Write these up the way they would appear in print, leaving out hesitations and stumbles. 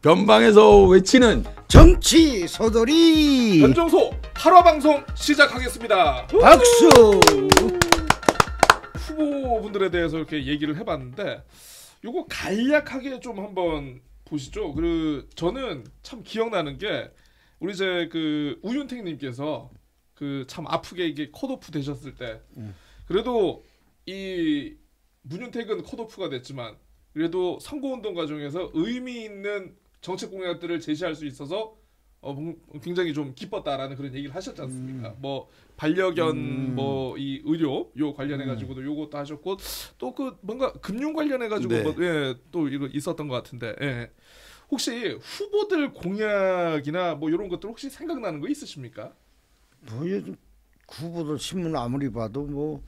변방에서 외치는 정치 소돌이 변정소 8화 방송 시작하겠습니다. 박수. 후보분들에 대해서 이렇게 얘기를 해봤는데 요거 간략하게 좀 한번 보시죠. 저는 참 기억나는 게 우리 이제 그 우윤택님께서 그 참 아프게 이게 컷오프 되셨을 때 그래도 이 문윤택은 컷오프가 됐지만 그래도 선거운동 과정에서 의미 있는 정책 공약들을 제시할 수 있어서 굉장히 좀 기뻤다라는 그런 얘기를 하셨지 않습니까? 뭐 반려견 뭐 이 의료 요 관련해 가지고도 요것도 하셨고 또 그 뭔가 금융 관련해 가지고 네. 뭐, 예, 또 이거 있었던 것 같은데 예. 혹시 후보들 공약이나 뭐 이런 것들 혹시 생각나는 거 있으십니까? 뭐 요즘 후보들 신문 아무리 봐도 뭐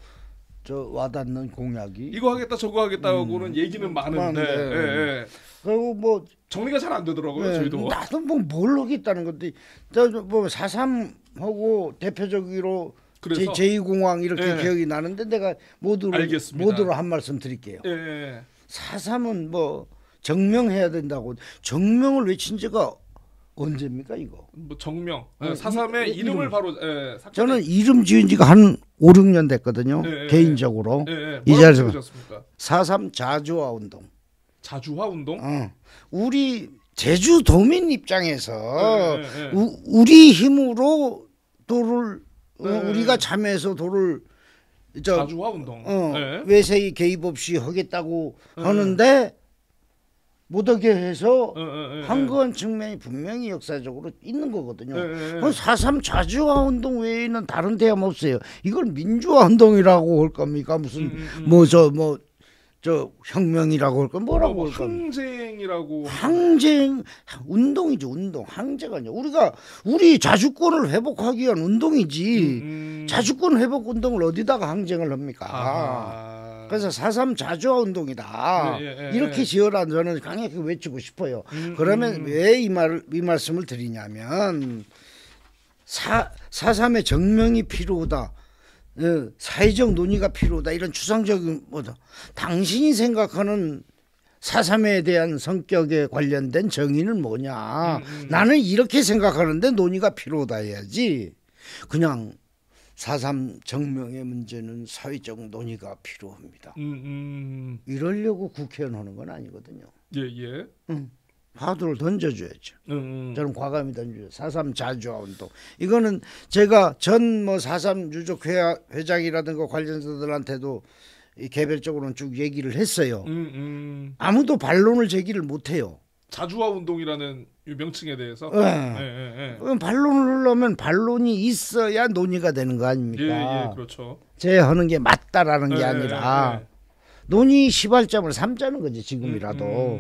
저 와닿는 공약이 이거 하겠다 저거 하겠다고는 얘기는 많은데 예, 예. 그리고 뭐 정리가 잘 안 되더라고요. 네, 저희도 나도 뭐 뭘 하겠다는 건데 뭐 4.3하고 대표적으로 그래서 제2공항 이렇게 네. 기억이 나는데 내가 알겠습니다. 모두로 한 말씀 드릴게요. 예, 예. 4.3은 뭐 정명해야 된다고 정명을 외친 지가 언제입니까 이거? 뭐 정명 4.3의 이름을 이름. 바로 저는 이름 지은 지가 한 5, 6년 됐거든요. 네, 개인적으로. 이 자리에서 뭐라고 4.3 자주화 운동. 자주화 운동? 우리 제주도민 입장에서 네. 우리 힘으로 도를 네. 우리가 참여해서 도를 자주화 운동. 네. 외세의 개입 없이 하겠다고 하는데 못하게 해서 한 건 측면이 분명히 역사적으로 있는 거거든요. 4.3 자주화 운동 외에는 다른 대안 없어요. 이걸 민주화 운동이라고 할 겁니까? 무슨 저 혁명이라고 할까? 뭐라고 할까? 항쟁이라고. 항쟁 운동이죠. 운동. 항쟁 아니야. 우리 자주권을 회복하기 위한 운동이지. 자주권 회복 운동을 어디다가 항쟁을 합니까? 그래서 4.3 자주화 운동이다. 이렇게 지어라 저는 강하게 외치고 싶어요. 그러면 왜 이 말씀을 드리냐면 4.3의 정명이 필요하다. 사회적 논의가 필요하다. 이런 추상적인 뭐다. 당신이 생각하는 4.3에 대한 성격에 관련된 정의는 뭐냐. 나는 이렇게 생각하는데 논의가 필요하다 해야지. 그냥 4.3 정명의 문제는 사회적 논의가 필요합니다. 이러려고 국회의원 하는 건 아니거든요. 예. 화두를 던져줘야죠. 저는 과감히 던져요. 4.3 자주화 운동. 이거는 제가 전 4.3 유족 회장이라든가 관련자들한테도 개별적으로는 쭉 얘기를 했어요. 아무도 반론을 제기를 못해요. 자주화 운동이라는 이 명칭에 대해서. 반론을 하려면 반론이 있어야 논의가 되는 거 아닙니까? 예, 그렇죠. 제 하는 게 맞다라는 게 아니라 논의 시발점을 삼자는 거지 지금이라도.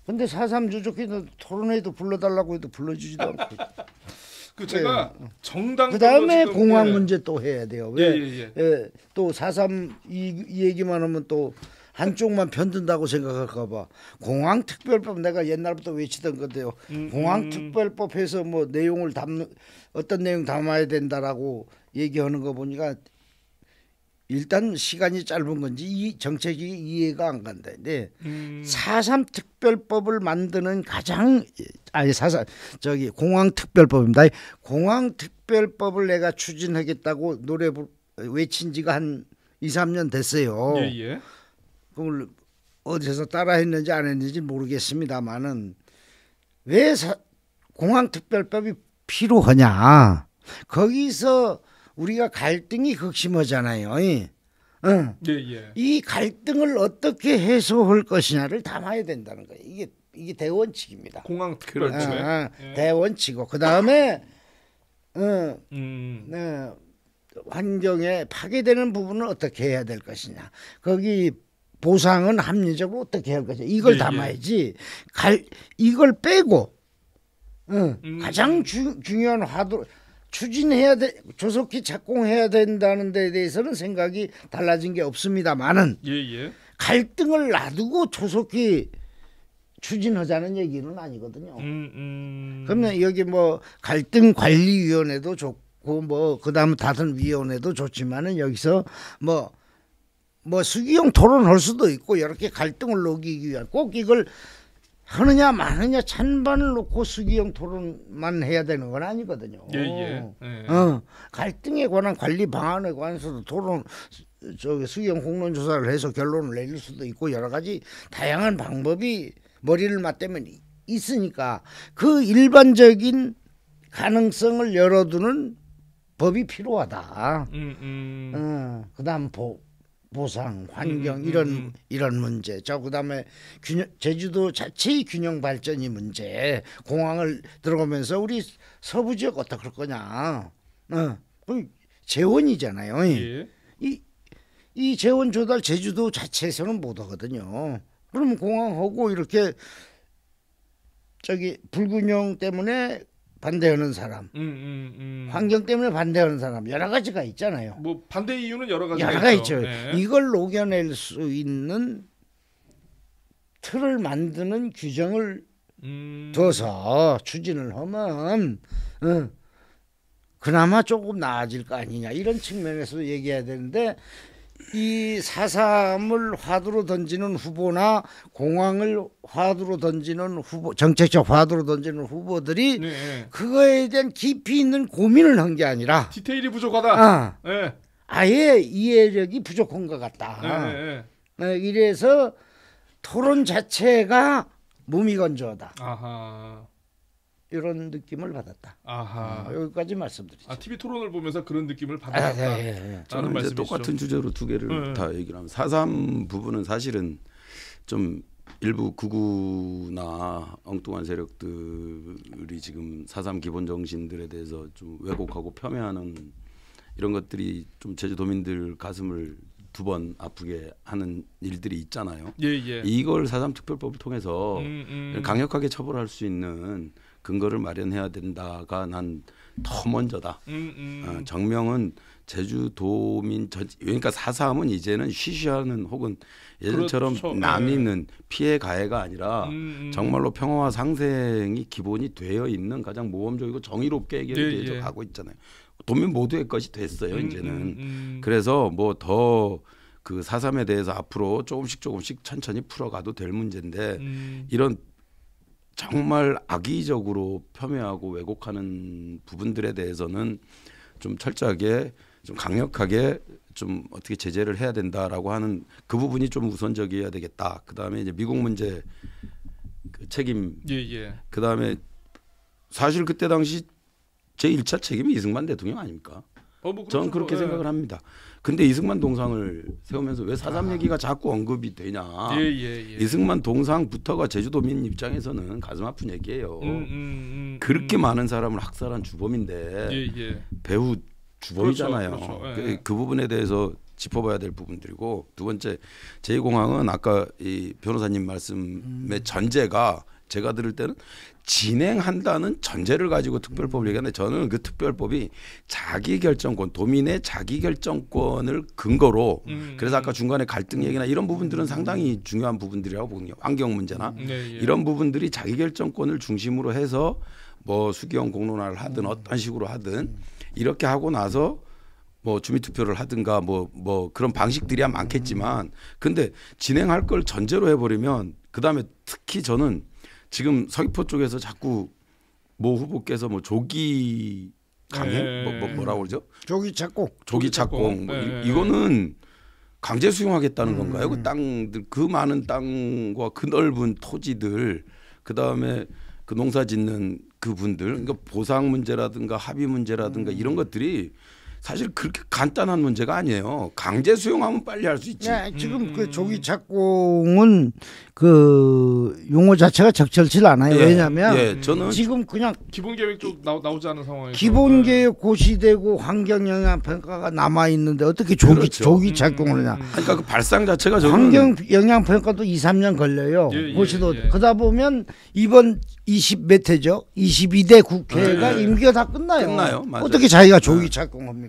근데 4.3 유족회도 토론회도 불러달라고 해도 불러주지도 않고. 제가 정당 그다음에 공항 문제 또 해야 돼요. 예. 또 4.3 이 얘기만 하면 또 한쪽만 편든다고 생각할까 봐. 공항특별법 내가 옛날부터 외치던 건데요. 공항특별법에서 뭐 어떤 내용 담아야 된다라고 얘기하는 거 보니까 일단 시간이 짧은 건지 이 정책이 이해가 안 간다. 근데 4.3 특별법을 만드는 공항특별법입니다. 공항특별법을 내가 추진하겠다고 외친 지가 한 2, 3년 됐어요. 예. 그걸 어디서 따라했는지 안 했는지 모르겠습니다만은 왜 공항특별법이 필요하냐. 거기서 우리가 갈등이 극심하잖아요. 이 갈등을 어떻게 해소할 것이냐를 담아야 된다는 거예요. 이게 대원칙입니다. 공항특별법에 대원칙이고 그 다음에 환경에 파괴되는 부분을 어떻게 해야 될 것이냐. 거기 보상은 합리적으로 어떻게 할 것이냐. 이걸 담아야지. 이걸 빼고 가장 중요한 화두 추진해야 돼. 조속히 착공해야 된다는 데 대해서는 생각이 달라진 게 없습니다만은 갈등을 놔두고 조속히 추진하자는 얘기는 아니거든요. 그러면 여기 뭐 갈등관리위원회도 좋고 뭐 그다음 다른 위원회도 좋지만은 여기서 뭐 수기용 토론할 수도 있고 이렇게 갈등을 녹이기 위한 꼭 이걸 하느냐 마느냐 찬반을 놓고 수기형 토론만 해야 되는 건 아니거든요. 예. 갈등에 관한 관리 방안에 관해서도 토론 수기형 공론 조사를 해서 결론을 내릴 수도 있고 여러 가지 다양한 방법이 머리를 맞대면 있으니까 그 일반적인 가능성을 열어두는 법이 필요하다. 그다음 보상, 환경 이런 문제. 그다음에 제주도 자체의 균형 발전이 문제. 공항을 들어가면서 우리 서부 지역 어떻게 할 거냐. 재원이잖아요. 예. 이 재원 조달 제주도 자체에서는 못 하거든요. 그러면 공항하고 이렇게 불균형 때문에 반대하는 사람, 환경 때문에 반대하는 사람 여러 가지가 있잖아요. 뭐 반대 이유는 여러 가지가 있죠. 네. 이걸 녹여낼 수 있는 틀을 만드는 규정을 둬서 추진을 하면 그나마 조금 나아질 거 아니냐 이런 측면에서 얘기해야 되는데 이 4.3을 화두로 던지는 후보나 공항을 화두로 던지는 후보, 정책적 화두로 던지는 후보들이 그거에 대한 깊이 있는 고민을 한 게 아니라 디테일이 부족하다. 아예 이해력이 부족한 것 같다. 이래서 토론 자체가 무미건조하다. 아하. 이런 느낌을 받았다. 아하. 여기까지 말씀드리죠. TV 토론을 보면서 그런 느낌을 받았다. 저는 이제 똑같은 주제로 두 개를 다 얘기를 하면 4.3 부분은 사실은 좀 일부 극우나 엉뚱한 세력들이 지금 4.3 기본 정신들에 대해서 좀 왜곡하고 폄훼하는 이런 것들이 좀 제주도민들 가슴을 두 번 아프게 하는 일들이 있잖아요. 이걸 4.3 특별법을 통해서 강력하게 처벌할 수 있는 근거를 마련해야 된다가 난 더 먼저다. 정명은 제주도민 그러니까 4.3은 이제는 쉬쉬하는 혹은 예전처럼 남이 있는 피해 가해가 아니라 정말로 평화와 상생이 기본이 되어 있는 가장 모범적이고 정의롭게 해결이 되어 가고 있잖아요. 도민 모두의 것이 됐어요. 이제는. 그래서 뭐 더 그 4.3에 대해서 앞으로 조금씩 천천히 풀어가도 될 문제인데 이런 정말 악의적으로 폄훼하고 왜곡하는 부분들에 대해서는 좀 철저하게 좀 강력하게 좀 어떻게 제재를 해야 된다라고 하는 그 부분이 좀 우선적이어야 되겠다. 그다음에 이제 미국 문제 그 책임. 그다음에 사실 그때 당시 제 1차 책임이 이승만 대통령 아닙니까? 저는 그렇게 생각을 합니다. 근데 이승만 동상을 세우면서 왜 4.3 얘기가 자꾸 언급이 되냐. 이승만 동상부터가 제주도민 입장에서는 가슴 아픈 얘기예요. 그렇게 많은 사람을 학살한 주범인데 배후 주범이잖아요. 그 부분에 대해서 짚어봐야 될 부분들이고 두 번째 제2공항은 아까 이 변호사님 말씀의 전제가 제가 들을 때는 진행한다는 전제를 가지고 특별법을 얘기하는데 저는 그 특별법이 자기결정권, 도민의 자기결정권을 근거로 그래서 아까 중간에 갈등 얘기나 이런 부분들은 상당히 중요한 부분들이라고 보거든요. 환경 문제나 이런 부분들이 자기결정권을 중심으로 해서 뭐 수기형 공론화를 하든 어떤 식으로 하든 이렇게 하고 나서 뭐 주민투표를 하든가 뭐 그런 방식들이야 많겠지만 근데 진행할 걸 전제로 해버리면 그다음에 특히 저는 지금 서귀포 쪽에서 자꾸 모 후보께서 뭐 조기 강행 뭐라고 그러죠? 조기 착공 이거는 강제 수용하겠다는 건가요? 그 땅들 그 많은 땅과 그 넓은 토지들 그다음에 그 농사 짓는 그분들 그러니까 보상 문제라든가 합의 문제라든가 이런 것들이 사실 그렇게 간단한 문제가 아니에요. 강제 수용하면 빨리 할 수 있지. 네, 지금 그 조기 착공은 그 용어 자체가 적절치 않아요. 왜냐하면 저는 지금 그냥 기본 계획 쪽 나오지 않은 상황에서 기본 계획 고시되고 환경 영향 평가가 남아 있는데 어떻게 조기 착공을 하냐. 그러니까 그 발상 자체가 저는 환경 영향 평가도 2, 3년 걸려요. 고시도 그러다 보면 이번 20몇 회죠? 22대 국회가 임기가 다 끝나요. 맞아요. 어떻게 자기가 조기 착공합니까?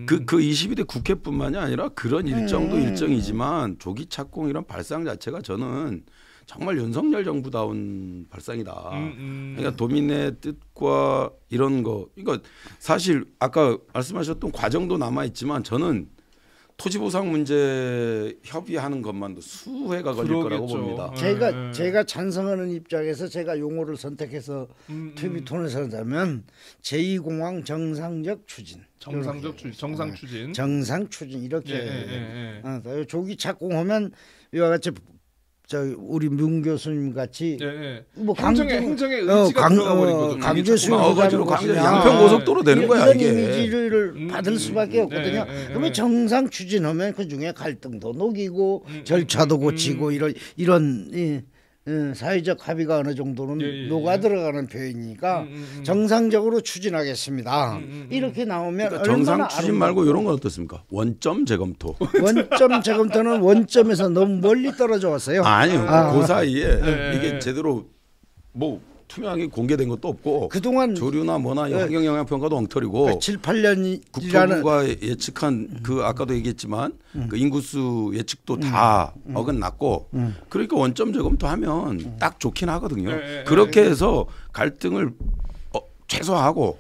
그 22대 국회뿐만이 아니라 그런 일정도 일정이지만 조기 착공 이런 발상 자체가 저는 정말 윤석열 정부다운 발상이다. 그러니까 도민의 뜻과 이런 거 이거 사실 아까 말씀하셨던 과정도 남아 있지만 저는 토지보상 문제 협의하는 것만도 수회가 걸릴 거라고 봅니다. 제가 찬성하는 입장에서 제가 용어를 선택해서 TV토론에서 하자면 제2공항 정상적 추진. 정상 추진. 정상 추진 이렇게. 조기 착공하면 이와 같이 우리 문 교수님 같이 뭐 행정의 의지가 들어가 버리거든요. 강제 수용하자는 것이 양평 고속도로 되는 거야 이런 이게. 이미지를 받을 수밖에 없거든요. 그러면 정상 추진하면 그 중에 갈등도 녹이고 절차도 고치고 이런 사회적 합의가 어느 정도는 녹아 들어가는 표현이니까 정상적으로 추진하겠습니다. 이렇게 나오면 그러니까 정상 추진 말고 이런 건 어떻습니까? 원점 재검토. 원점 재검토는 원점에서 너무 멀리 떨어져 왔어요. 아니요. 그 사이에 이게 제대로 뭐 투명하게 공개된 것도 없고 그동안 조류나 뭐나 환경 영향 평가도 엉터리고 7, 8년이라는 국토부가 예측한 그 아까도 얘기했지만 그 인구수 예측도 다 어긋났고 그러니까 원점 재검토하면 딱 좋긴 하거든요. 그렇게 해서 갈등을 최소화하고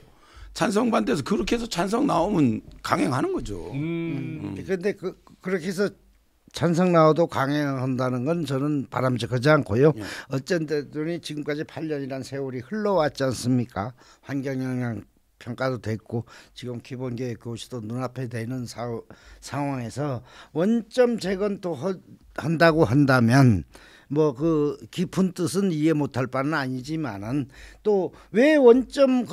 찬성 반대해서 그렇게 해서 찬성 나오면 강행하는 거죠. 그런데 그렇게 해서 찬성 나와도 강행한다는 건 저는 바람직하지 않고요. 어쩐든 지금까지 8년이라는 세월이 흘러왔지 않습니까? 환경영향 평가도 됐고 지금 기본계획 교시도 눈앞에 되는 상황에서 원점 재검토 한다고 한다면 뭐 그 깊은 뜻은 이해 못할 바는 아니지만은 또 왜 원점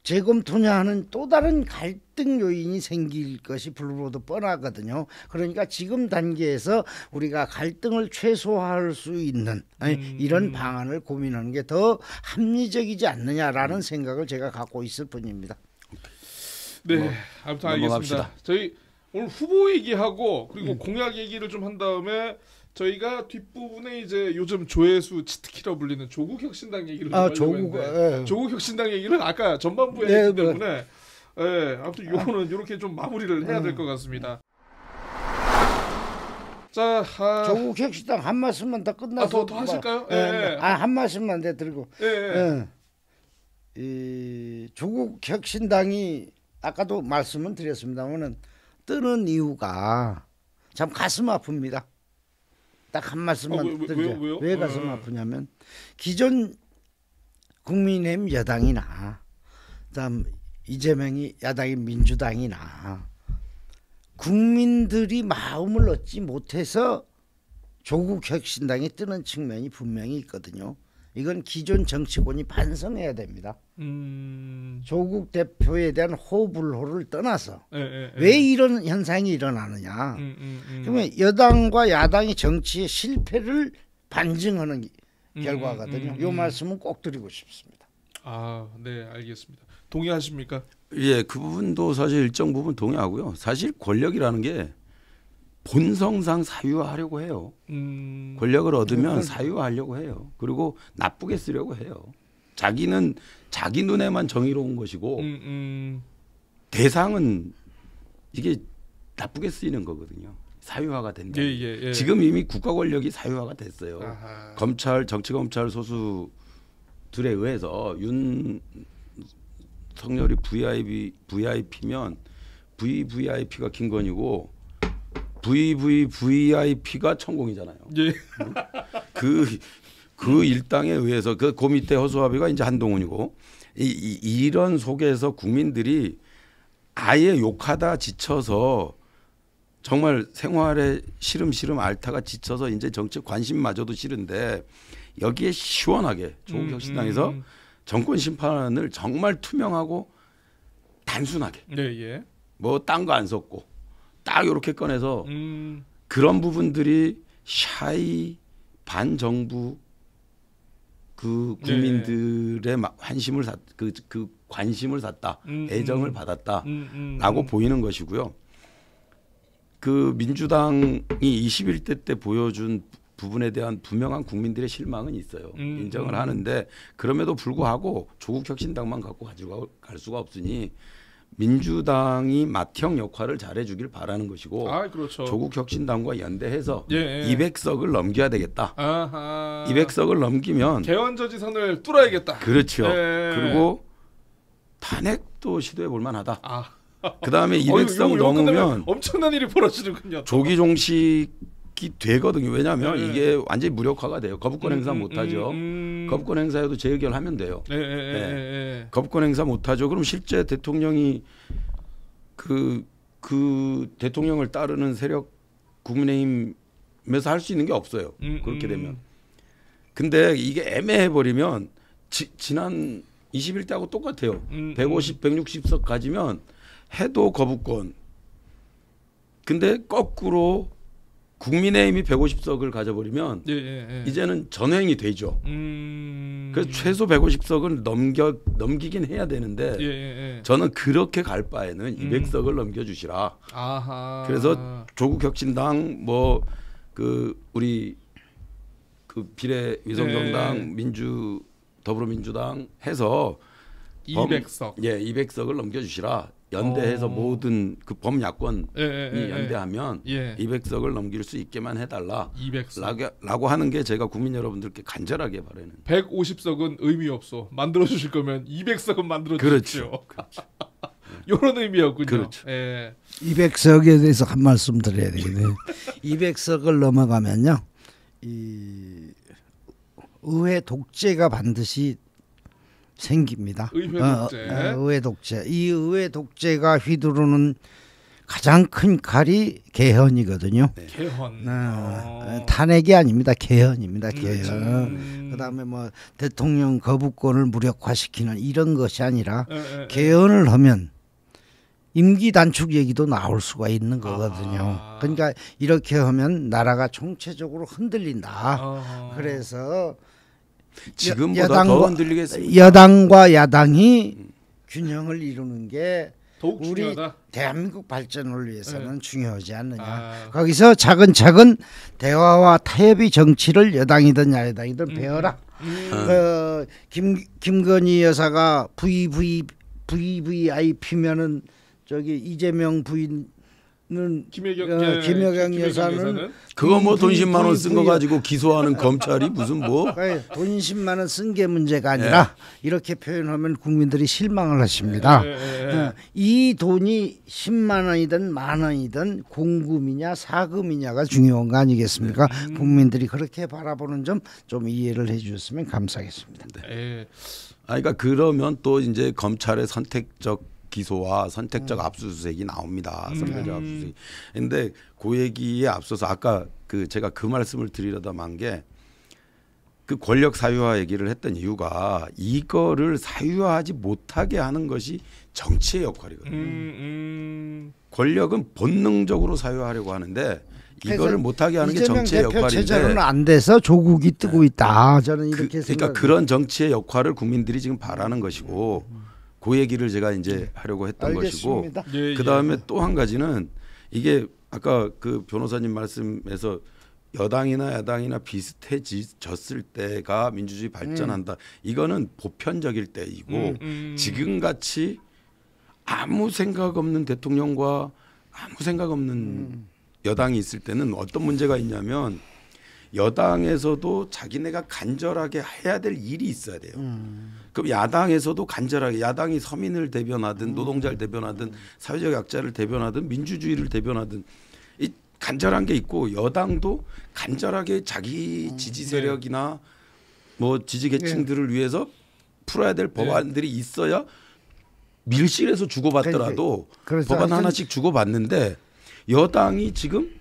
재검토냐 하는 또 다른 갈등 요인이 생길 것이 불보듯 뻔하거든요. 그러니까 지금 단계에서 우리가 갈등을 최소화할 수 있는 이런 방안을 고민하는 게 더 합리적이지 않느냐라는 생각을 제가 갖고 있을 뿐입니다. 네, 아무튼 알겠습니다. 저희 오늘 후보 얘기하고 그리고 공약 얘기를 좀 한 다음에 저희가 뒷부분에 이제 요즘 조회수 치트키라 불리는 조국혁신당 얘기를 좀 하려고 했는데 조국혁신당 얘기는 아까 전반부에 했기 때문에 아무튼 요거는 이렇게 좀 마무리를 해야 될 것 같습니다. 자, 조국혁신당 한 말씀만 더 끝나서 더 하실까요? 한 말씀만 더 드리고 이 조국혁신당이 아까도 말씀을 드렸습니다만은 뜨는 이유가 참 가슴 아픕니다. 딱 한 말씀만 드리죠. 왜 가슴 아프냐면 기존 국민의힘 여당이나 그다음 이재명이 야당인 민주당이나 국민들이 마음을 얻지 못해서 조국혁신당이 뜨는 측면이 분명히 있거든요. 이건 기존 정치권이 반성해야 됩니다. 조국 대표에 대한 호불호를 떠나서 왜 이런 현상이 일어나느냐. 그러면 여당과 야당이 정치의 실패를 반증하는 결과거든요. 이 말씀은 꼭 드리고 싶습니다. 네, 알겠습니다. 동의하십니까? 예, 그 부분도 사실 일정 부분 동의하고요. 사실 권력이라는 게 본성상 사유화하려고 해요. 권력을 얻으면 사유화하려고 해요. 그리고 나쁘게 쓰려고 해요. 자기는 자기 눈에만 정의로운 것이고 대상은 이게 나쁘게 쓰이는 거거든요. 사유화가 된다. 지금 이미 국가 권력이 사유화가 됐어요. 검찰, 정치검찰 소수들에 의해서 윤석열이 VIP면 VVIP가 김건희고 VVVIP가 천공이잖아요. 그 일당에 의해서 그 밑에 허수아비가 이제 한동훈이고 이런 속에서 국민들이 아예 욕하다 지쳐서 정말 생활에 시름시름 앓다가 지쳐서 이제 정치 관심마저도 싫은데 여기에 시원하게 조국혁신당에서 정권 심판을 정말 투명하고 단순하게 뭐 딴 거 안 섞고 딱 이렇게 꺼내서 그런 부분들이 샤이 반정부 그 국민들의 환심을 그 관심을 샀다, 애정을 받았다라고 보이는 것이고요. 그 민주당이 21대 때 보여준 부분에 대한 분명한 국민들의 실망은 있어요. 인정을 하는데 그럼에도 불구하고 조국혁신당만 갖고 가지고 갈 수가 없으니 민주당이 맏형 역할을 잘해주길 바라는 것이고 그렇죠. 조국혁신당과 연대해서 200석을 넘겨야 되겠다. 200석을 넘기면 개헌저지선을 뚫어야겠다. 그렇죠. 그리고 탄핵도 시도해 볼 만하다. 그다음에 200석 넘으면 엄청난 일이 벌어지는군요. 조기 종식이 되거든요. 왜냐하면 이게 완전히 무력화가 돼요. 거부권 행사 못하죠. 거부권 행사에도 재의결하면 돼요. 거부권 행사 못하죠. 그럼 실제 대통령이 그 대통령을 따르는 세력 국민의힘에서 할 수 있는 게 없어요. 그렇게 되면. 근데 이게 애매해 버리면 지난 21대하고 똑같아요. 150, 160석 가지면 해도 거부권. 근데 거꾸로 국민의힘이 150석을 가져버리면 이제는 전횡이 되죠. 그래서 최소 150석은 넘기긴 해야 되는데 저는 그렇게 갈 바에는 200석을 넘겨주시라. 그래서 조국혁신당 뭐 그 우리 그 비례위성정당 더불어민주당 해서 200석 200석을 넘겨주시라. 연대해서 모든 그 범야권이 연대하면 200석을 넘길 수 있게만 해달라. 200석. 라고 하는 게 제가 국민 여러분들께 간절하게 바라는. 150석은 의미 없어. 만들어 주실 거면 200석은 만들어 주십시오. 그렇죠. 이런 의미였군요. 그렇죠. 200석에 대해서 한 말씀 드려야 되겠네요. 200석을 넘어가면요, 이 의회 독재가 반드시 생깁니다. 의회 독재. 의회 독재. 이 의회 독재가 휘두르는 가장 큰 칼이 개헌이거든요. 개헌. 탄핵이 아닙니다. 개헌입니다. 개헌. 그다음에 뭐 대통령 거부권을 무력화시키는 이런 것이 아니라 개헌을 하면 임기 단축 얘기도 나올 수가 있는 거거든요. 그러니까 이렇게 하면 나라가 총체적으로 흔들린다. 그래서 지금보다 더 흔들리겠습니다. 여당과 야당이 균형을 이루는 게 더욱 우리 중요하다. 대한민국 발전을 위해서는 중요하지 않느냐. 거기서 차근차근 대화와 타협의 정치를 여당이든 야당이든 배워라. 김건희 여사가 VVIP면은 저기 이재명 부인은 김여경 여사는 그거 뭐 돈 10만 원 쓴 거 가지고 기소하는 검찰이 무슨 뭐 돈 10만 원 쓴 게 문제가 아니라 이렇게 표현하면 국민들이 실망을 하십니다. 이 돈이 10만 원이든 만 원이든 공금이냐 사금이냐가 중요한 거 아니겠습니까? 국민들이 그렇게 바라보는 점 좀 이해를 해주셨으면 감사하겠습니다. 그러니까 그러면 또 이제 검찰의 선택적 기소와 선택적 압수수색이 나옵니다. 선택적 압수수색. 근데 그 얘기에 앞서서 아까 제가 그 말씀을 드리려다 만 게 그 권력 사유화 얘기를 했던 이유가 이거를 사유화하지 못하게 하는 것이 정치의 역할이거든요. 권력은 본능적으로 사유화하려고 하는데 이거를 못하게 하는 게 정치의 역할인데 체제로는 안 돼서 조국이 뜨고 있다. 저는 이렇게 그러니까 그런 정치의 역할을 국민들이 지금 바라는 것이고 그 얘기를 제가 이제 하려고 했던 알겠습니다. 것이고 그다음에 또 한 가지는 이게 아까 그 변호사님 말씀에서 여당이나 야당이나 비슷해졌을 때가 민주주의 발전한다. 이거는 보편적일 때이고 지금같이 아무 생각 없는 대통령과 아무 생각 없는 여당이 있을 때는 어떤 문제가 있냐면 여당에서도 자기네가 간절하게 해야 될 일이 있어야 돼요. 그럼 야당에서도 간절하게 야당이 서민을 대변하든 노동자를 대변하든 사회적 약자를 대변하든 민주주의를 대변하든 이 간절한 게 있고 여당도 간절하게 자기 지지 세력이나 뭐 지지 계층들을 위해서 풀어야 될 법안들이 있어야 밀실에서 주고받더라도 법안 하나씩 주고받는데 여당이 지금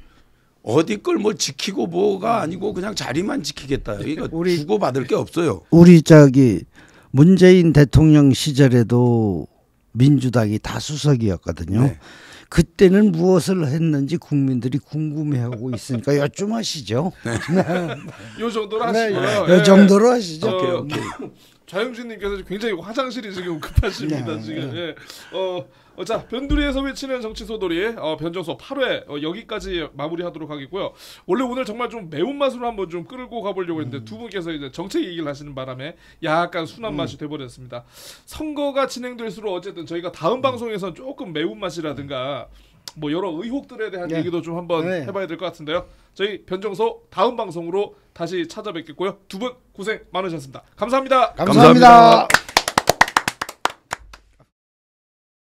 어디 걸 뭘 지키고 뭐가 아니고 그냥 자리만 지키겠다. 이거 주고받을 게 없어요. 우리 문재인 대통령 시절에도 민주당이 다수석이었거든요. 그때는 무엇을 했는지 국민들이 궁금해하고 있으니까 여쭈마시죠. 요 정도로 하시고요. 요 정도로 하시죠. 오케이. 좌영진님께서 굉장히 화장실이 지금 급하십니다. 지금. 자, 변두리에서 외치는 정치 소돌이 변정소 8회 여기까지 마무리하도록 하겠고요. 원래 오늘 정말 좀 매운맛으로 한번 좀 끌고 가보려고 했는데 두 분께서 이제 정책 얘기를 하시는 바람에 약간 순한 맛이 돼버렸습니다. 선거가 진행될수록 어쨌든 저희가 다음 방송에서는 조금 매운맛이라든가 뭐 여러 의혹들에 대한 얘기도 좀 한번 해봐야 될 것 같은데요. 저희 변정소 다음 방송으로 다시 찾아뵙겠고요. 두 분 고생 많으셨습니다. 감사합니다. 감사합니다.